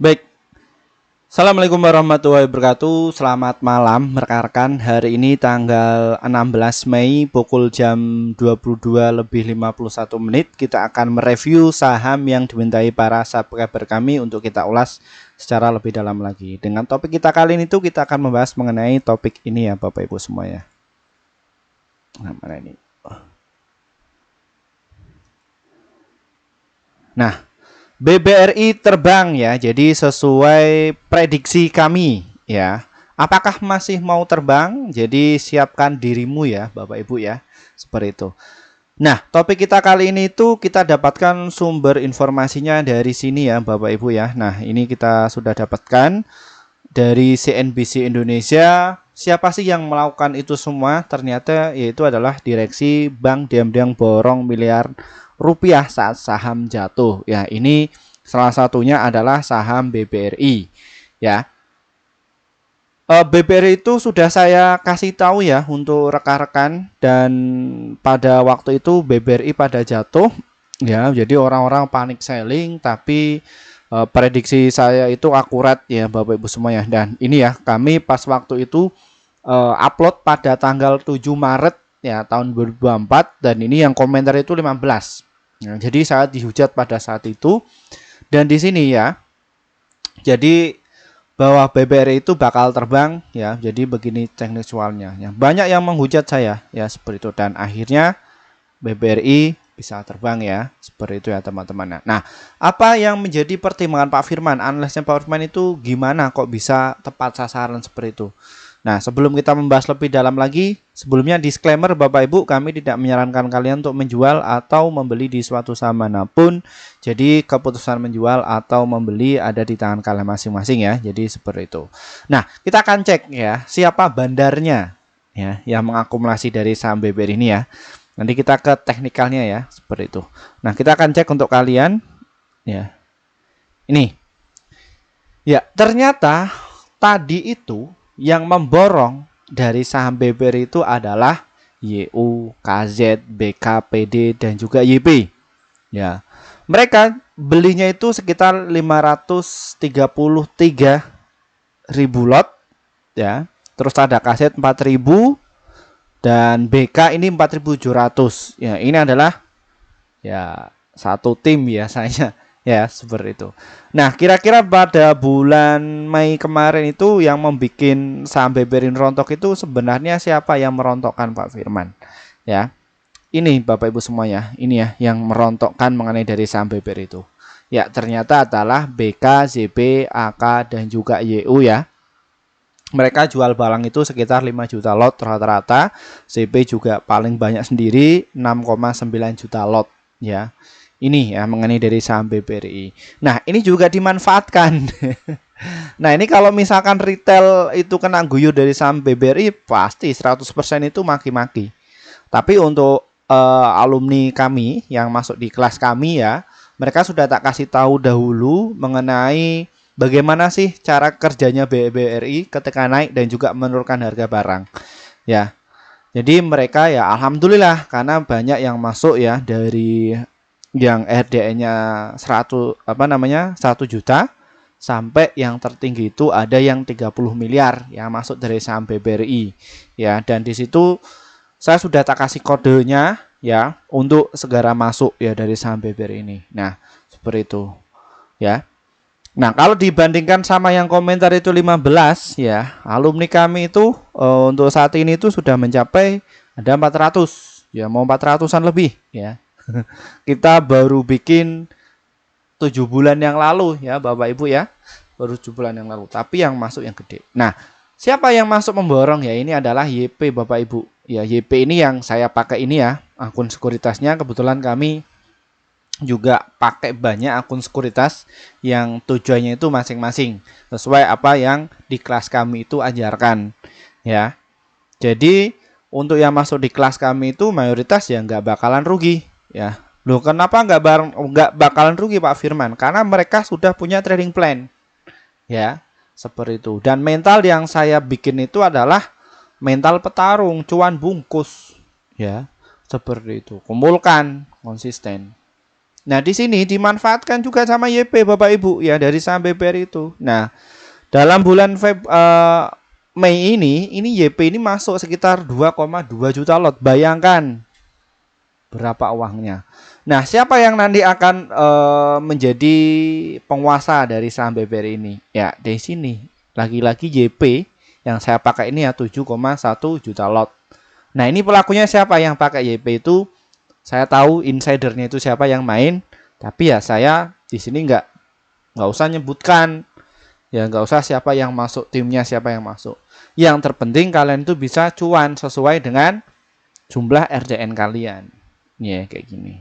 Baik, Assalamualaikum warahmatullahi wabarakatuh. Selamat malam rekan-rekan. Hari ini tanggal 16 Mei pukul jam 22:51 kita akan mereview saham yang dimintai para subscriber kami untuk kita ulas secara lebih dalam lagi. Dengan topik kita kali ini kita akan membahas mengenai topik ini ya Bapak Ibu semuanya. Nah, mana ini? Nah, BBRI terbang ya, jadi sesuai prediksi kami ya. Apakah masih mau terbang? Jadi siapkan dirimu ya Bapak Ibu ya, seperti itu. Nah, topik kita kali ini kita dapatkan sumber informasinya dari sini ya Bapak Ibu ya. Nah, ini kita sudah dapatkan dari CNBC Indonesia. Siapa sih yang melakukan itu semua? Ternyata yaitu adalah direksi Bank diam-diam borong miliar rupiah saat saham jatuh. Ya, ini salah satunya adalah saham BBRI. Ya, BBRI itu sudah saya kasih tahu ya untuk rekan-rekan, dan pada waktu itu BBRI pada jatuh. Ya, jadi orang-orang panik selling, tapi prediksi saya itu akurat ya Bapak Ibu semuanya. Dan ini ya, kami pas waktu itu upload pada tanggal 7 Maret ya tahun 2024, dan ini yang komentar itu 15. Nah, jadi sangat dihujat pada saat itu. Dan di sini ya, jadi bahwa BBRI itu bakal terbang ya. Jadi begini tekniknya ya. Banyak yang menghujat saya ya seperti itu, dan akhirnya BBRI bisa terbang ya. Seperti itu ya teman-teman. Nah, apa yang menjadi pertimbangan Pak Firman? Analisnya Pak Firman itu gimana kok bisa tepat sasaran seperti itu? Nah, sebelum kita membahas lebih dalam lagi, sebelumnya disclaimer Bapak Ibu, kami tidak menyarankan kalian untuk menjual atau membeli di suatu saham manapun. Jadi keputusan menjual atau membeli ada di tangan kalian masing-masing ya. Jadi seperti itu. Nah, kita akan cek ya, siapa bandarnya ya yang mengakumulasi dari saham BBRI ini ya. Nanti kita ke teknikalnya ya, seperti itu. Nah, kita akan cek untuk kalian ya. Ini. Ya, ternyata tadi itu yang memborong dari saham BBRI itu adalah YU, KZ, BKPD, dan juga YP. Ya, mereka belinya itu sekitar 533.000 lot. Ya, terus ada KZ 4.000 dan BK ini 4.700. Ya, ini adalah ya satu tim biasanya. Ya, seperti itu. Nah, kira-kira pada bulan Mei kemarin itu yang membuat saham BBRI rontok itu sebenarnya siapa yang merontokkan Pak Firman? Ya, ini Bapak Ibu semuanya, ini ya yang merontokkan mengenai dari saham BBRI itu. Ya, ternyata adalah BK, ZB, AK, dan juga YU ya. Mereka jual barang itu sekitar 5 juta lot rata-rata. ZB juga paling banyak sendiri, 6,9 juta lot ya. Ini ya mengenai dari saham BBRI. Nah, ini juga dimanfaatkan. Nah, ini kalau misalkan retail itu kena guyur dari saham BBRI, pasti 100% itu maki-maki. Tapi untuk alumni kami yang masuk di kelas kami ya, mereka sudah tak kasih tahu dahulu mengenai bagaimana sih cara kerjanya BBRI ketika naik dan juga menurunkan harga barang. Ya. Jadi mereka ya alhamdulillah karena banyak yang masuk ya dari yang RDN-nya 1 juta sampai yang tertinggi itu ada yang 30 miliar yang masuk dari saham BBRI ya. Dan di situ saya sudah tak kasih kodenya ya untuk segera masuk ya dari saham BBRI ini. Nah, seperti itu ya. Nah, kalau dibandingkan sama yang komentar itu 15 ya, alumni kami itu untuk saat ini itu sudah mencapai ada 400 ya, mau 400-an lebih ya. Kita baru bikin 7 bulan yang lalu ya Bapak Ibu ya, baru 7 bulan yang lalu, tapi yang masuk yang gede. Nah, siapa yang masuk memborong ya? Ini adalah YP Bapak Ibu ya. YP ini yang saya pakai ini ya, akun sekuritasnya. Kebetulan kami juga pakai banyak akun sekuritas yang tujuannya itu masing-masing sesuai apa yang di kelas kami itu ajarkan ya. Jadi untuk yang masuk di kelas kami itu mayoritas ya nggak bakalan rugi ya. Loh, kenapa nggak bakalan rugi Pak Firman? Karena mereka sudah punya trading plan ya, seperti itu. Dan mental yang saya bikin itu adalah mental petarung, cuan bungkus ya, seperti itu. Kumpulkan, konsisten. Nah, di sini dimanfaatkan juga sama YP Bapak Ibu ya dari saham BBRI itu. Nah, dalam bulan Mei ini YP ini masuk sekitar 2,2 juta lot. Bayangkan berapa uangnya. Nah, siapa yang nanti akan menjadi penguasa dari saham BBRI ini? Ya, di sini. Lagi-lagi YP yang saya pakai ini ya 7,1 juta lot. Nah, ini pelakunya siapa yang pakai YP itu? Saya tahu insidernya itu siapa yang main, tapi ya saya di sini nggak usah nyebutkan, ya nggak usah siapa yang masuk timnya, siapa yang masuk. Yang terpenting kalian itu bisa cuan sesuai dengan jumlah RDN kalian, ya kayak gini.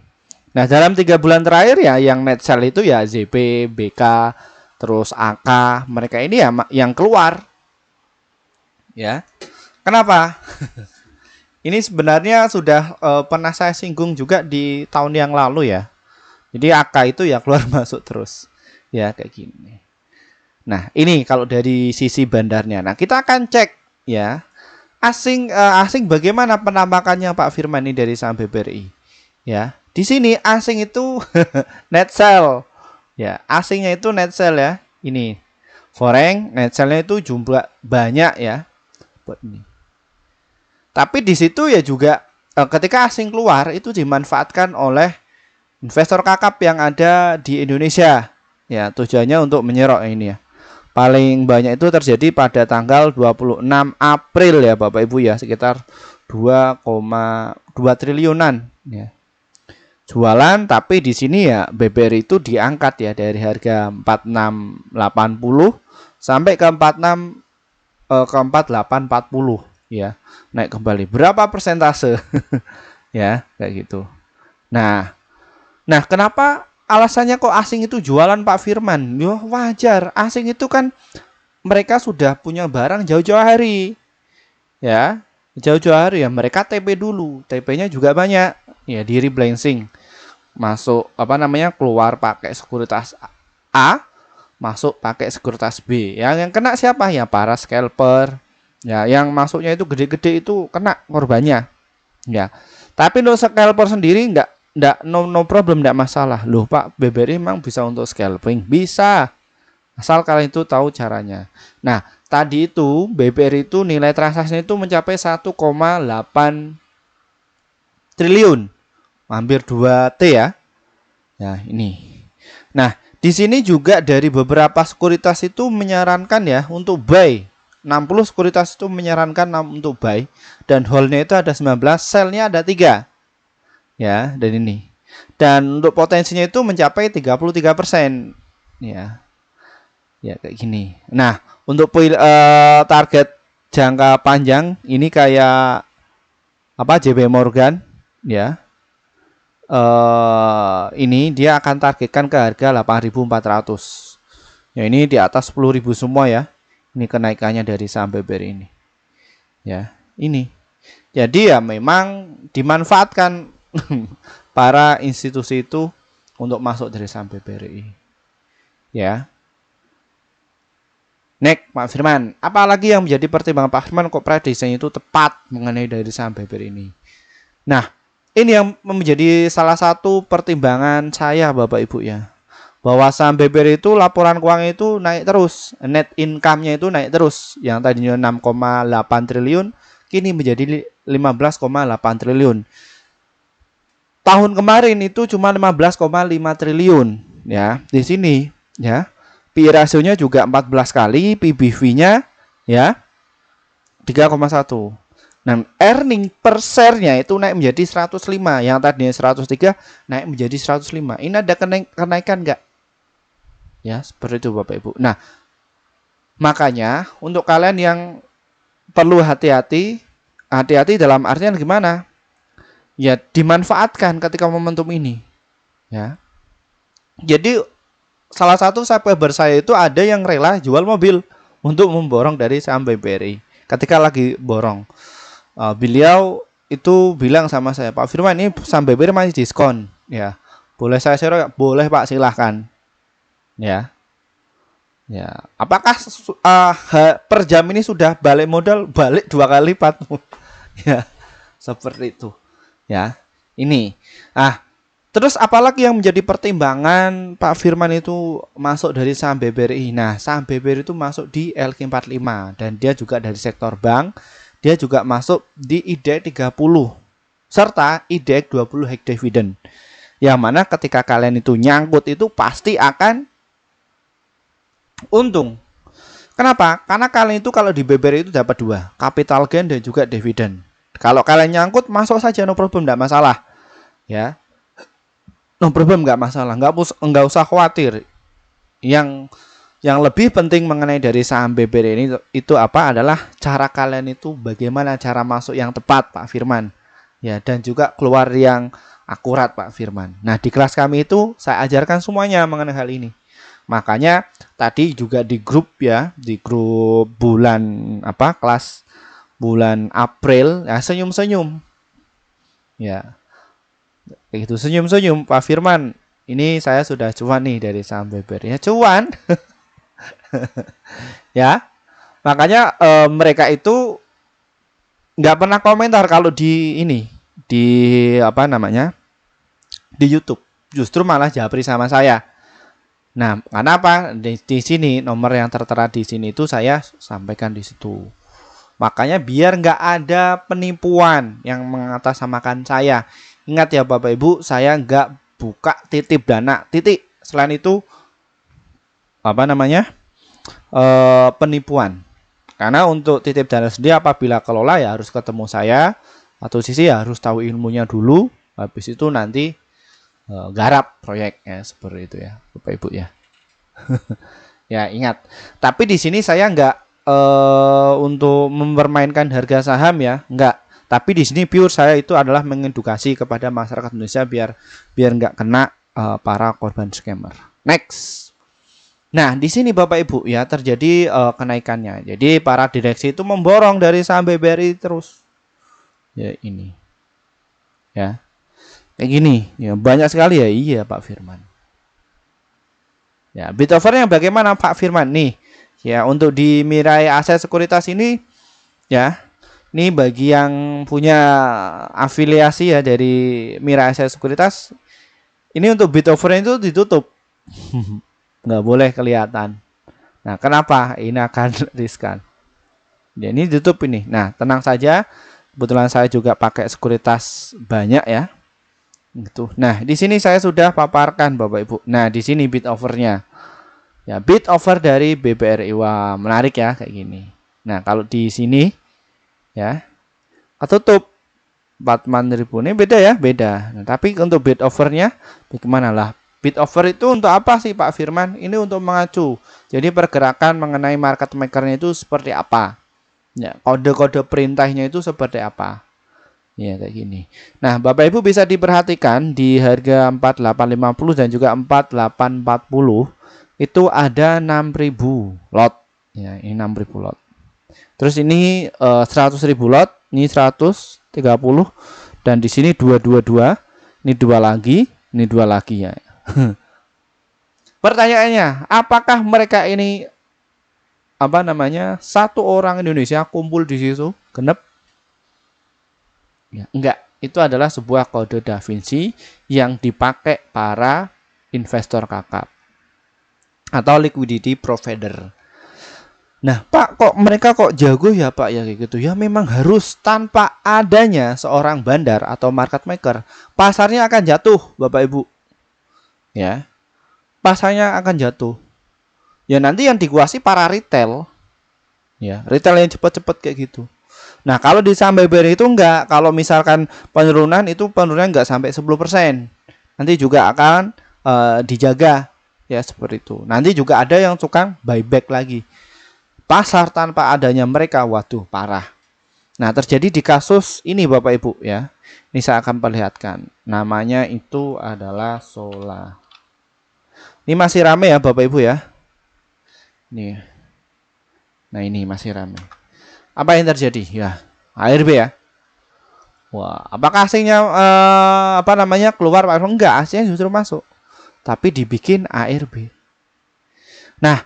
Nah, dalam 3 bulan terakhir ya yang net sell itu ya ZP, BK, terus AK, mereka ini ya yang keluar, ya. Kenapa? Ini sebenarnya sudah pernah saya singgung juga di tahun yang lalu ya. Jadi AK itu ya keluar masuk terus. Ya kayak gini. Nah, ini kalau dari sisi bandarnya. Nah, kita akan cek ya. Asing bagaimana penampakannya Pak Firman ini dari saham BBRI. Ya. Di sini asing itu net sell. Ya, asingnya itu net sell ya. Ini. Foreign net sell-nya itu jumlah banyak ya. Buat ini. Tapi di situ ya juga ketika asing keluar itu dimanfaatkan oleh investor kakap yang ada di Indonesia. Ya, tujuannya untuk menyerok ini ya. Paling banyak itu terjadi pada tanggal 26 April ya Bapak Ibu ya, sekitar 2,2 triliunan ya. Jualan, tapi di sini ya BBRI itu diangkat ya dari harga 4680 sampai ke 4840 ya, naik kembali berapa persentase ya kayak gitu. Nah, kenapa alasannya kok asing itu jualan Pak Firman? Yo, wajar, asing itu kan mereka sudah punya barang jauh-jauh hari ya, jauh-jauh hari ya, mereka TP dulu, TP-nya juga banyak ya, di rebalancing, masuk keluar pakai sekuritas A, masuk pakai sekuritas B. Yang kena siapa ya? Para scalper. Ya, yang masuknya itu gede-gede itu kena korbannya. Ya. Tapi untuk scalper sendiri no problem, enggak masalah. Loh, Pak, BBRI memang bisa untuk scalping? Bisa. Asal kalian itu tahu caranya. Nah, tadi itu BBRI itu nilai transaksinya itu mencapai 1,8 triliun. Hampir 2T ya. Ya, ini. Nah, di sini juga dari beberapa sekuritas itu menyarankan ya untuk buy. 60 sekuritas itu menyarankan untuk buy, dan hold-nya itu ada 19, sell-nya ada 3. Ya, dan ini. Dan untuk potensinya itu mencapai 33%. Ya. Ya, kayak gini. Nah, untuk target jangka panjang ini kayak JP Morgan ya. Ini dia akan targetkan ke harga 8.400. Ya, ini di atas 10.000 semua ya. Ini kenaikannya dari saham BBRI ini. Ya, ini. Jadi ya memang dimanfaatkan para institusi itu untuk masuk dari saham BBRI. Ya. Next, Pak Firman. Apalagi yang menjadi pertimbangan Pak Firman kok prediksinya itu tepat mengenai dari saham BBRI ini. Nah, ini yang menjadi salah satu pertimbangan saya Bapak Ibu ya. Bahwa saham BBRI itu laporan keuangan itu naik terus, net income-nya itu naik terus, yang tadinya 6,8 triliun kini menjadi 15,8 triliun. Tahun kemarin itu cuma 15,5 triliun ya. Di sini ya, PE rasionya juga 14 kali, PBV-nya ya 3,1. Nah, earning per share-nya itu naik menjadi 105, yang tadinya 103 naik menjadi 105. Ini ada kenaikan enggak? Ya, seperti itu Bapak Ibu. Nah, makanya untuk kalian yang perlu hati-hati dalam artian gimana? Ya, dimanfaatkan ketika momentum ini. Ya. Jadi salah satu subscriber saya itu ada yang rela jual mobil untuk memborong dari saham BBRI. Ketika lagi borong, beliau itu bilang sama saya, Pak Firman, ini saham BBRI masih diskon. Ya, boleh saya share? Boleh Pak, silahkan. Ya, ya. Apakah per jam ini sudah balik modal? Balik 2 kali lipat. Ya, seperti itu. Ya, ini. Terus apalagi yang menjadi pertimbangan Pak Firman itu masuk dari saham BBRI? Nah, saham BBRI itu masuk di LQ45 dan dia juga dari sektor bank. Dia juga masuk di IDX 30 serta IDX 20 High Dividend. Yang mana ketika kalian itu nyangkut itu pasti akan untung. Kenapa? Karena kalian itu kalau di BBRI itu dapat dua, capital gain dan juga dividen. Kalau kalian nyangkut masuk saja, no problem, tidak masalah. Ya. No problem, nggak masalah, nggak usah khawatir. Yang lebih penting mengenai dari saham BBRI ini itu apa adalah cara kalian itu bagaimana cara masuk yang tepat, Pak Firman. Ya, dan juga keluar yang akurat, Pak Firman. Nah, di kelas kami itu saya ajarkan semuanya mengenai hal ini. Makanya tadi juga di grup ya, di grup bulan apa kelas bulan April ya senyum-senyum. Ya. Itu senyum-senyum Pak Firman. Ini saya sudah cuan nih dari saham BBRI. Ya cuan. Ya. Makanya mereka itu nggak pernah komentar kalau di ini di apa namanya? Di YouTube. Justru malah japri sama saya. Nah, karena apa? Di sini nomor yang tertera di sini itu saya sampaikan di situ. Makanya biar nggak ada penipuan yang mengatasnamakan saya. Ingat ya Bapak Ibu, saya nggak buka titip dana, titik. Selain itu apa namanya penipuan. Karena untuk titip dana sendiri apabila kelola ya harus ketemu saya. Atau sisi ya harus tahu ilmunya dulu. Habis itu nanti garap proyeknya seperti itu ya Bapak Ibu ya. Ya ingat. Tapi di sini saya nggak untuk mempermainkan harga saham ya, nggak. Tapi di sini pure saya itu adalah mengedukasi kepada masyarakat Indonesia biar nggak kena para korban scammer. Next. Nah di sini Bapak Ibu ya terjadi kenaikannya. Jadi para direksi itu memborong dari saham BBRI terus. Ya ini. Ya. Kayak gini, ya banyak sekali ya. Iya Pak Firman. Ya, bid offernya bagaimana Pak Firman? Nih, ya untuk di Mirai Aset Sekuritas ini, ya, ini bagi yang punya afiliasi ya dari Mirai Aset Sekuritas, ini untuk bid offernya itu ditutup, nggak boleh kelihatan. Nah, kenapa? Ini akan riskan. Ya, ini ditutup ini. Nah, tenang saja. Kebetulan saya juga pakai sekuritas banyak ya. Gitu. Nah, di sini saya sudah paparkan Bapak Ibu. Nah, di sini bid offernya. Ya, bid offer dari BBRI. Wah, menarik ya kayak gini. Nah, kalau di sini ya ketutup 4.000 ini beda ya, beda. Nah, tapi untuk bid offernya bagaimana lah? Bid offer itu untuk apa sih Pak Firman? Ini untuk mengacu. Jadi pergerakan mengenai market makernya itu seperti apa? Ya, kode-kode perintahnya itu seperti apa? Ya kayak gini. Nah Bapak Ibu bisa diperhatikan di harga 4850 dan juga 4840 itu ada 6000 lot. Ya ini 6000 lot. Terus ini 100.000 lot, ini 130 dan di sini 222, ini dua lagi, ini dua lagi ya. Pertanyaannya, apakah mereka ini apa namanya satu orang Indonesia kumpul di situ genep? Ya, enggak, itu adalah sebuah kode Da Vinci yang dipakai para investor kakap atau liquidity provider. Nah, Pak, kok mereka kok jago ya, Pak, ya kayak gitu. Ya memang harus tanpa adanya seorang bandar atau market maker, pasarnya akan jatuh, Bapak Ibu. Ya. Pasarnya akan jatuh. Ya nanti yang dikuasai para retail. Ya, retail yang cepat-cepat kayak gitu. Nah, kalau di saham BBRI itu enggak. Kalau misalkan penurunan itu penurunan enggak sampai 10%. Nanti juga akan dijaga ya seperti itu. Nanti juga ada yang tukang buyback lagi. Pasar tanpa adanya mereka, waduh parah. Nah, terjadi di kasus ini Bapak Ibu ya. Ini saya akan perlihatkan. Namanya itu adalah Sola. Ini masih rame ya Bapak Ibu ya. Nih. Nah, ini masih rame. Apa yang terjadi? Ya, ARB ya. Wah, apakah aslinya apa namanya keluar? Enggak, aslinya justru masuk. Tapi dibikin ARB. Nah,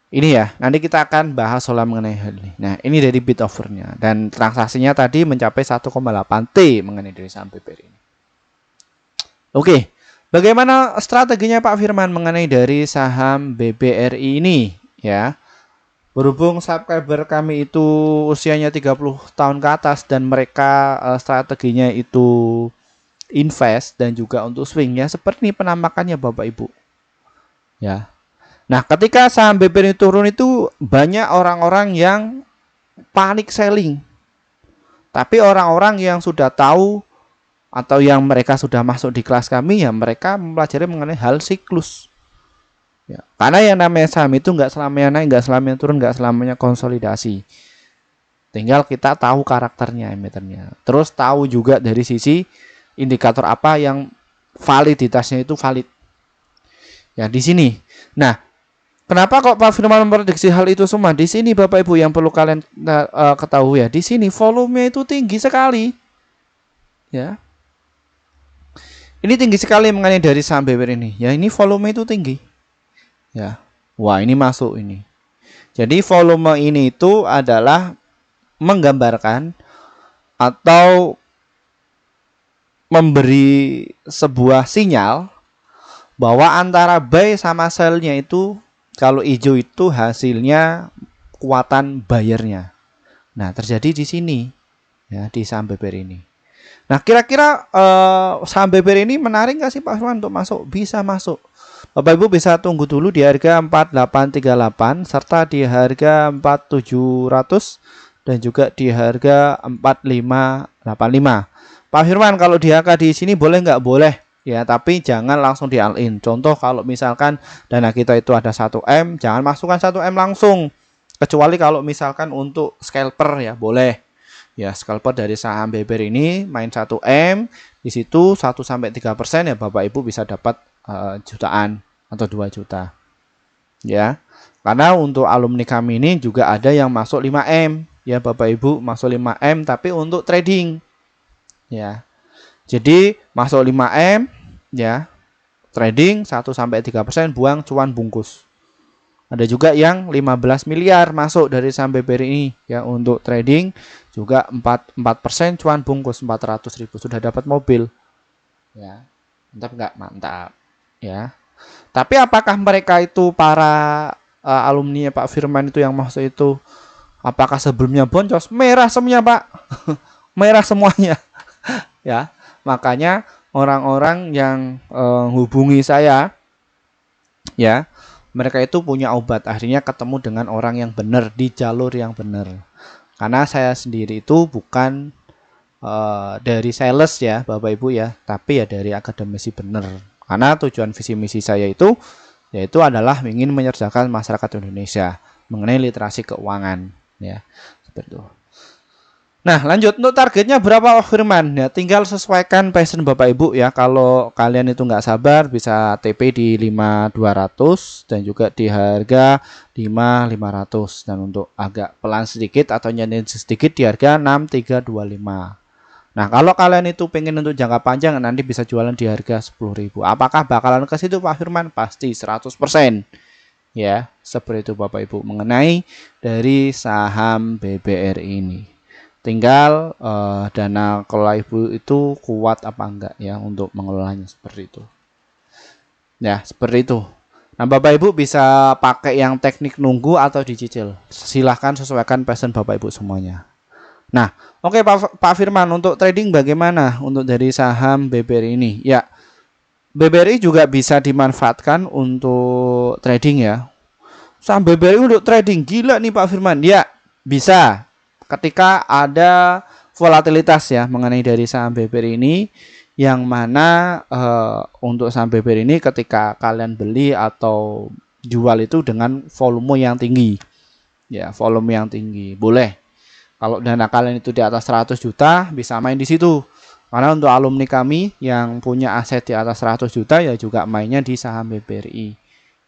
ini ya. Nanti kita akan bahas soal mengenai hal ini. Nah, ini dari bid offernya dan transaksinya tadi mencapai 1,8 T mengenai dari saham BBRI ini. Oke, bagaimana strateginya Pak Firman mengenai dari saham BBRI ini ya? Berhubung subscriber kami itu usianya 30 tahun ke atas dan mereka strateginya itu invest dan juga untuk swing ya, seperti penampakannya Bapak Ibu. Ya. Nah, ketika saham BBRI turun itu banyak orang-orang yang panik selling. Tapi orang-orang yang sudah tahu atau yang mereka sudah masuk di kelas kami ya mereka mempelajari mengenai hal siklus. Ya, karena yang namanya saham itu nggak selamanya naik, nggak selamanya turun, nggak selamanya konsolidasi. Tinggal kita tahu karakternya emitennya. Terus tahu juga dari sisi indikator apa yang validitasnya itu valid. Ya di sini. Nah, kenapa kok Pak Firman memprediksi hal itu semua? Di sini Bapak Ibu yang perlu kalian ketahui ya. Di sini volumenya itu tinggi sekali. Ya. Ini tinggi sekali mengenai dari saham BBR ini. Ya, ini volume itu tinggi. Ya. Wah, ini masuk ini. Jadi volume ini itu adalah menggambarkan atau memberi sebuah sinyal bahwa antara buy sama sell-nya itu kalau hijau itu hasilnya kekuatan buyernya. Nah, terjadi di sini ya di saham BBR ini. Nah, kira-kira saham BBR ini menarik nggak sih Pak Firman untuk masuk? Bisa masuk. Bapak Ibu bisa tunggu dulu di harga 4838 serta di harga 4700 dan juga di harga 4585. Pak Firman, kalau di harga di sini boleh nggak? Boleh. Ya, tapi jangan langsung di all in. Contoh kalau misalkan dana kita itu ada 1M, jangan masukkan 1M langsung. Kecuali kalau misalkan untuk scalper ya, boleh. Ya, scalper dari saham BBR ini main 1M, di situ 1 sampai 3% ya Bapak Ibu bisa dapat jutaan atau 2 juta. Ya. Karena untuk alumni kami ini juga ada yang masuk 5M. Ya, Bapak Ibu masuk 5M tapi untuk trading. Ya. Jadi masuk 5M ya. Trading 1 sampai 3% buang cuan bungkus. Ada juga yang 15 miliar masuk dari saham BBR ini ya untuk trading juga 4% cuan bungkus 400.000 sudah dapat mobil. Ya. Mantap enggak? Mantap. Ya. Tapi apakah mereka itu para alumni Pak Firman itu yang masuk itu apakah sebelumnya boncos? Merah semuanya, Pak. Merah semuanya. Ya. Makanya orang-orang yang hubungi saya ya, mereka itu punya obat. Akhirnya ketemu dengan orang yang benar di jalur yang benar. Karena saya sendiri itu bukan dari sales ya Bapak Ibu ya, tapi ya dari akademisi benar. Karena tujuan visi misi saya itu yaitu adalah ingin menyertakan masyarakat Indonesia mengenai literasi keuangan ya. Seperti itu. Nah, lanjut untuk targetnya berapa Firman? Ya, tinggal sesuaikan passion Bapak Ibu ya. Kalau kalian itu nggak sabar bisa TP di 5200 dan juga di harga 5500 dan untuk agak pelan sedikit atau nyanyiin sedikit di harga 6325. Nah, kalau kalian itu pengen untuk jangka panjang nanti bisa jualan di harga 10.000. Apakah bakalan ke situ Pak Firman? Pasti 100%. Ya, seperti itu Bapak Ibu mengenai dari saham BBR ini. Tinggal dana kelola Ibu itu kuat apa enggak ya untuk mengelolanya seperti itu. Ya, seperti itu. Nah, Bapak Ibu bisa pakai yang teknik nunggu atau dicicil. Silahkan sesuaikan passion Bapak Ibu semuanya. Nah, oke Pak Firman, untuk trading bagaimana untuk dari saham BBRI ini? Ya, BBRI juga bisa dimanfaatkan untuk trading ya. Saham BBRI untuk trading, gila nih Pak Firman. Ya, bisa. Ketika ada volatilitas ya mengenai dari saham BBRI ini, yang mana untuk saham BBRI ini ketika kalian beli atau jual itu dengan volume yang tinggi. Ya, volume yang tinggi. Boleh. Kalau dana kalian itu di atas 100 juta bisa main di situ. Karena untuk alumni kami yang punya aset di atas 100 juta ya juga mainnya di saham BBRI.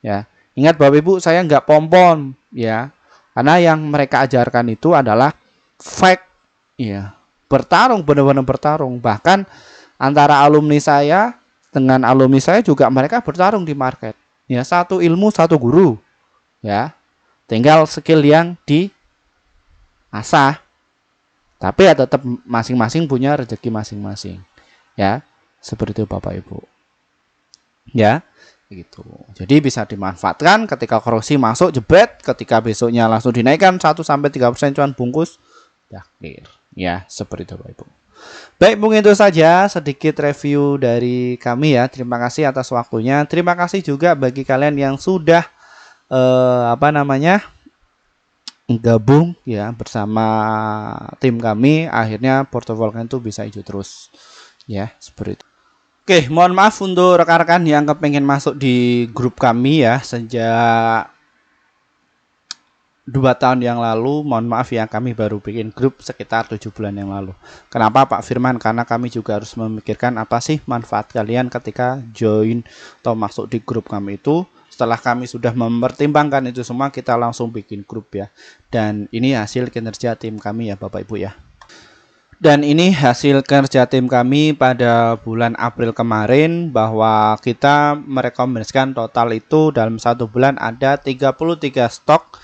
Ya. Ingat Bapak Ibu, saya nggak pom-pom ya. Karena yang mereka ajarkan itu adalah fact ya. Bertarung, benar-benar bertarung. Bahkan antara alumni saya dengan alumni saya juga mereka bertarung di market. Ya, satu ilmu, satu guru. Ya. Tinggal skill yang diasah. Tapi ya tetap masing-masing punya rezeki masing-masing. Ya, seperti itu Bapak Ibu. ya gitu. Jadi bisa dimanfaatkan ketika korosi masuk jebret, ketika besoknya langsung dinaikkan 1-3% cuan bungkus, ya clear. Ya, seperti itu Bapak Ibu. Baik, mungkin itu saja sedikit review dari kami ya. Terima kasih atas waktunya. Terima kasih juga bagi kalian yang sudah gabung ya bersama tim kami. Akhirnya portofolio kalian itu bisa hijau terus. Ya, seperti itu. Oke, mohon maaf untuk rekan-rekan yang kepengen masuk di grup kami ya sejak 2 tahun yang lalu. Mohon maaf ya, kami baru bikin grup sekitar 7 bulan yang lalu. Kenapa Pak Firman? Karena kami juga harus memikirkan apa sih manfaat kalian ketika join atau masuk di grup kami itu. Setelah kami sudah mempertimbangkan itu semua, kita langsung bikin grup ya. Dan ini hasil kinerja tim kami ya Bapak Ibu ya. Dan ini hasil kerja tim kami pada bulan April kemarin, bahwa kita merekomendasikan total itu dalam 1 bulan ada 33 stok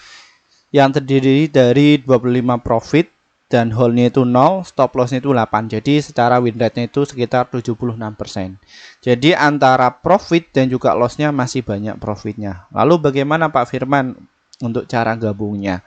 yang terdiri dari 25 profit dan hold-nya itu 0, stop loss-nya itu 8. Jadi secara win rate-nya itu sekitar 76%. Jadi antara profit dan juga loss-nya masih banyak profitnya. Lalu bagaimana Pak Firman untuk cara gabungnya?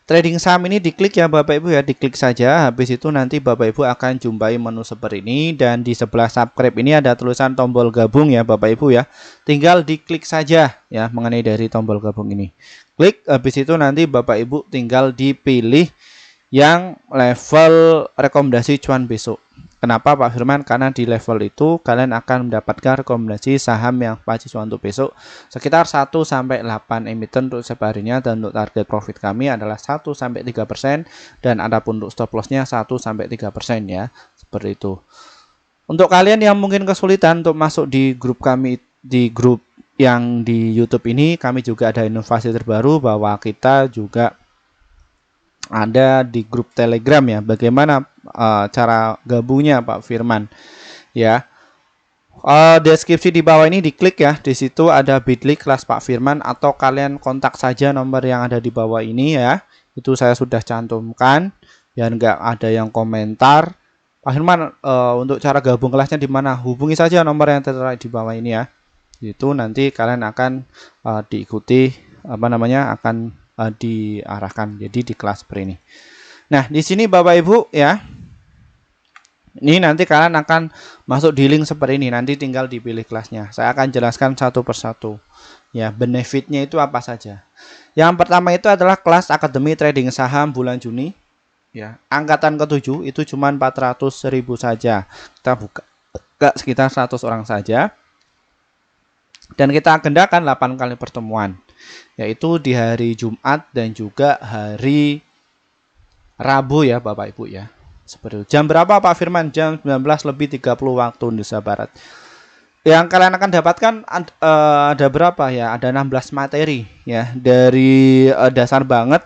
Trading saham ini diklik ya Bapak Ibu ya, diklik saja. Habis itu nanti Bapak Ibu akan jumpai menu seperti ini, dan di sebelah subscribe ini ada tulisan tombol gabung ya Bapak Ibu ya. Tinggal diklik saja ya mengenai dari tombol gabung ini. Klik, habis itu nanti Bapak Ibu tinggal dipilih yang level rekomendasi cuan besok. Kenapa Pak Firman? Karena di level itu kalian akan mendapatkan rekomendasi saham yang pasti cuan untuk besok sekitar 1-8 emiten untuk setiap harinya, dan untuk target profit kami adalah 1-3%, dan adapun untuk stop loss-nya 1-3% ya. Seperti itu. Untuk kalian yang mungkin kesulitan untuk masuk di grup kami, di grup yang di YouTube ini, kami juga ada inovasi terbaru bahwa kita juga ada di grup Telegram ya. Bagaimana cara gabungnya Pak Firman ya? Deskripsi di bawah ini diklik ya. Di situ ada bit.ly kelas Pak Firman, atau kalian kontak saja nomor yang ada di bawah ini ya. Itu saya sudah cantumkan biar nggak ada yang komentar. Pak Firman, untuk cara gabung kelasnya di mana? Hubungi saja nomor yang tertera di bawah ini ya. Itu nanti kalian akan diikuti akan diarahkan jadi di kelas seperti ini. Nah, di sini Bapak Ibu ya. Ini nanti kalian akan masuk di link seperti ini. Nanti tinggal dipilih kelasnya. Saya akan jelaskan satu persatu. Ya, benefitnya itu apa saja. Yang pertama itu adalah kelas Akademi Trading Saham bulan Juni. Ya, angkatan ke-7 itu cuma 400.000 saja. Kita buka sekitar 100 orang saja. Dan kita agendakan 8 kali pertemuan. Yaitu di hari Jumat dan juga hari Rabu ya Bapak Ibu ya. Seperti itu. Jam berapa Pak Firman? Jam 19:30 waktu Indonesia Barat. Yang kalian akan dapatkan ada berapa ya? Ada 16 materi ya. Dari dasar banget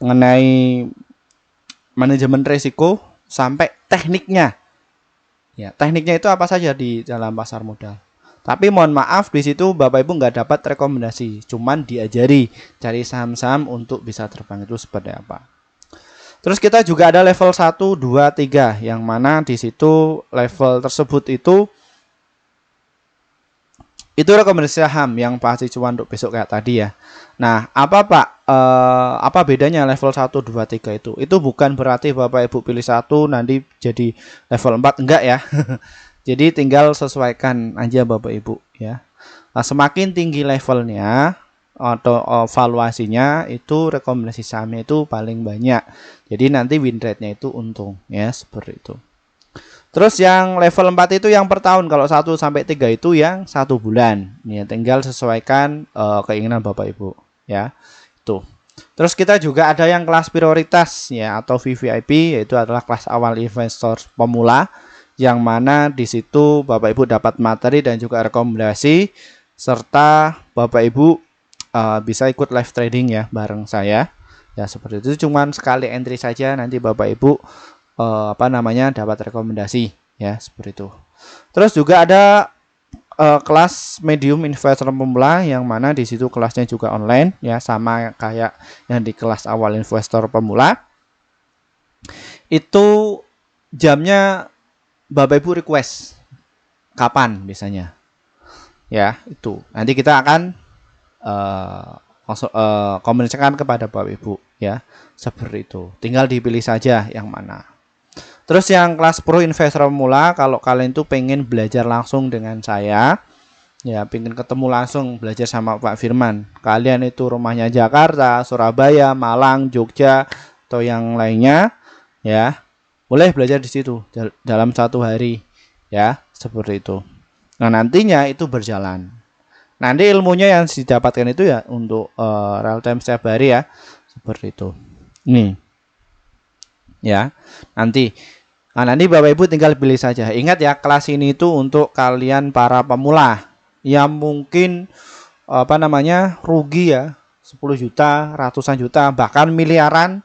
mengenai manajemen risiko sampai tekniknya. Ya, tekniknya itu apa saja di dalam pasar modal. Tapi mohon maaf, di situ Bapak Ibu nggak dapat rekomendasi, cuman diajari cari saham-saham untuk bisa terbang itu seperti apa. Terus kita juga ada level 1, 2, 3, yang mana di situ level tersebut itu rekomendasi saham yang pasti cuan untuk besok kayak tadi ya. Nah, apa Pak? Apa bedanya level 1, 2, 3 itu? Itu bukan berarti Bapak Ibu pilih satu nanti jadi level 4, enggak ya. Jadi tinggal sesuaikan aja Bapak Ibu ya. Nah, semakin tinggi levelnya atau valuasinya itu rekomendasi sahamnya itu paling banyak. Jadi nanti win rate-nya itu untung ya, seperti itu. Terus yang level 4 itu yang per tahun, kalau 1-3 itu yang 1 bulan. Ya, tinggal sesuaikan keinginan Bapak Ibu ya. Tuh. Terus kita juga ada yang kelas prioritas ya atau VVIP, yaitu adalah kelas awal investor pemula, yang mana di situ Bapak Ibu dapat materi dan juga rekomendasi, serta Bapak Ibu bisa ikut live trading ya bareng saya. Ya seperti itu, cuman sekali entry saja nanti Bapak Ibu dapat rekomendasi ya, seperti itu. Terus juga ada kelas medium investor pemula, yang mana di situ kelasnya juga online ya, sama kayak yang di kelas awal investor pemula. Itu jamnya Bapak Ibu request kapan biasanya. Ya, itu. Nanti kita akan komunikasikan kepada Bapak Ibu ya. Seperti itu. Tinggal dipilih saja yang mana. Terus yang kelas pro investor pemula, kalau kalian tuh pengen belajar langsung dengan saya, ya pengen ketemu langsung belajar sama Pak Firman, kalian itu rumahnya Jakarta, Surabaya, Malang, Jogja, atau yang lainnya, ya boleh belajar di situ dalam 1 hari, ya seperti itu. Nah nantinya itu berjalan. Nanti ilmunya yang didapatkan itu ya untuk real time setiap hari ya, seperti itu. Nih, ya nanti. Nah, nanti Bapak Ibu tinggal pilih saja. Ingat ya, kelas ini itu untuk kalian para pemula yang mungkin rugi ya, 10 juta, ratusan juta, bahkan miliaran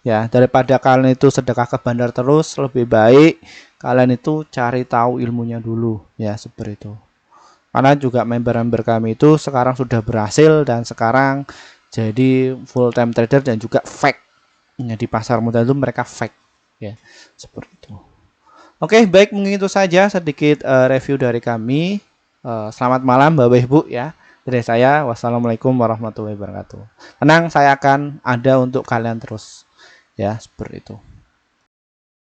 ya. Daripada kalian itu sedekah ke bandar terus, lebih baik kalian itu cari tahu ilmunya dulu ya, seperti itu. Karena juga member-member kami itu sekarang sudah berhasil dan sekarang jadi full time trader dan juga fake. Ya, di pasar modal itu mereka fake ya, seperti itu. Oke, baik, mungkin itu saja sedikit review dari kami. Selamat malam Bapak Ibu ya. Dari saya, wassalamualaikum warahmatullahi wabarakatuh. Tenang, saya akan ada untuk kalian terus ya, seperti itu.